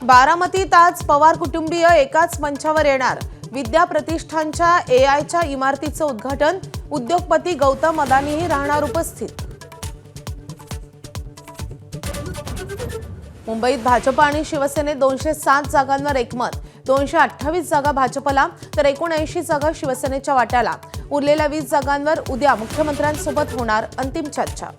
बारामतीत आज पवार कुटुंबीय एकाच मंचावर येणार। विद्या प्रतिष्ठानच्या एआयच्या इमारतीचं उद्घाटन। उद्योगपती गौतम अदानीही राहणार उपस्थित। मुंबईत भाजप आणि शिवसेनेत 207 जागांवर एकमत। 228 जागा भाजपला तर 79 जागा शिवसेनेच्या वाट्याला। उरलेल्या 20 जागांवर उद्या मुख्यमंत्र्यांसोबत होणार अंतिम चर्चा।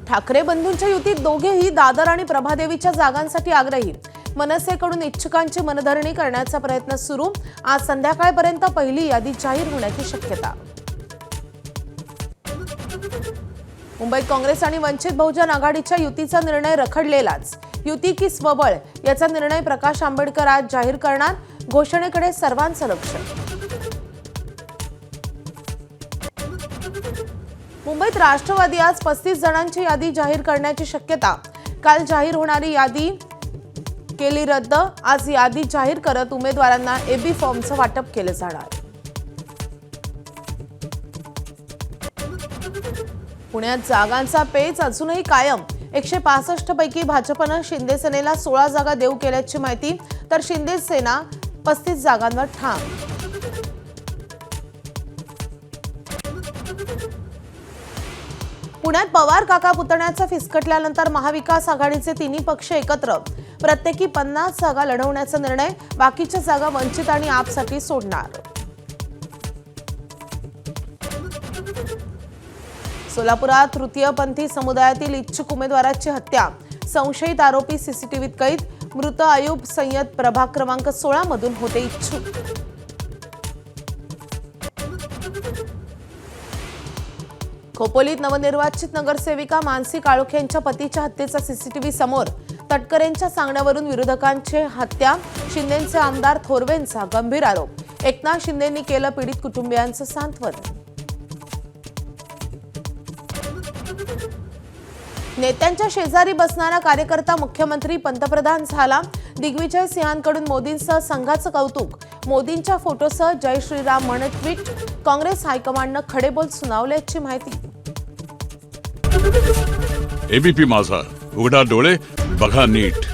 ठाकरे बंधूंच्या युतीत दोघेही दादर आणि प्रभादेवीच्या जागांसाठी आग्रही। मनसेकडून इच्छुकांची मनधरणी करण्याचा प्रयत्न सुरू। आज संध्याकाळपर्यंत पहिली यादी जाहीर होण्याची शक्यता। मुंबईत काँग्रेस आणि वंचित बहुजन आघाडीच्या युतीचा निर्णय रखडलेलाच। युती की स्वबळ याचा निर्णय प्रकाश आंबेडकर आज जाहीर करणार। घोषणेकडे सर्वांचं लक्ष। मुंबईत राष्ट्रवादी आज 35 जणांची यादी जाहीर करण्याची शक्यता। काल जाहीर होणारी यादी केली रद्द। आज यादी जाहीर करत उमेदवारांना एबी फॉर्मचं वाटप केलं जाणार। पुण्यात जागांचा पेच अजूनही कायम। 165 पैकी भाजपनं शिंदे सेनेला 16 जागा देऊ केल्याची माहिती, तर शिंदे सेना 35 जागांवर ठाम। पुण्यात पवार काका पुतण्याचा फिसकटल्यानंतर महाविकास आघाडीचे तिन्ही पक्ष एकत्र। प्रत्येकी 50 जागा लढवण्याचा निर्णय। बाकीच्या जागा वंचित आणि आपसाठी सोडणार। सोलापुरात तृतीयपंथी समुदायातील इच्छुक उमेदवाराची हत्या। संशयित आरोपी सीसीटीव्हीत कैद। मृत अयूब सय्यद प्रभाग क्रमांक 16 मधून होते इच्छुक। खोपोलीत नवनिर्वाचित नगरसेविका मानसी काळोख यांच्या पतीच्या हत्येचा सीसीटीव्ही समोर। तटकरेंच्या सांगण्यावरून विरोधकांची हत्या। शिंदेचे आमदार थोरवेंचा गंभीर आरोप। एकनाथ शिंदेंनी केलं पीडित कुटुंबियांचं सांत्वन। नेत्यांच्या शेजारी बसणारा कार्यकर्ता मुख्यमंत्री पंतप्रधान झाला। दिग्विजय सिंहांकडून मोदींसह संघाचं कौतुक। मोदींच्या फोटोसह जय श्रीराम म्हणत ट्विट। काँग्रेस हायकमांडनं खडेबोल सुनावल्याची माहिती। एबीपी माझा, उघडा डोळे बघा नीट।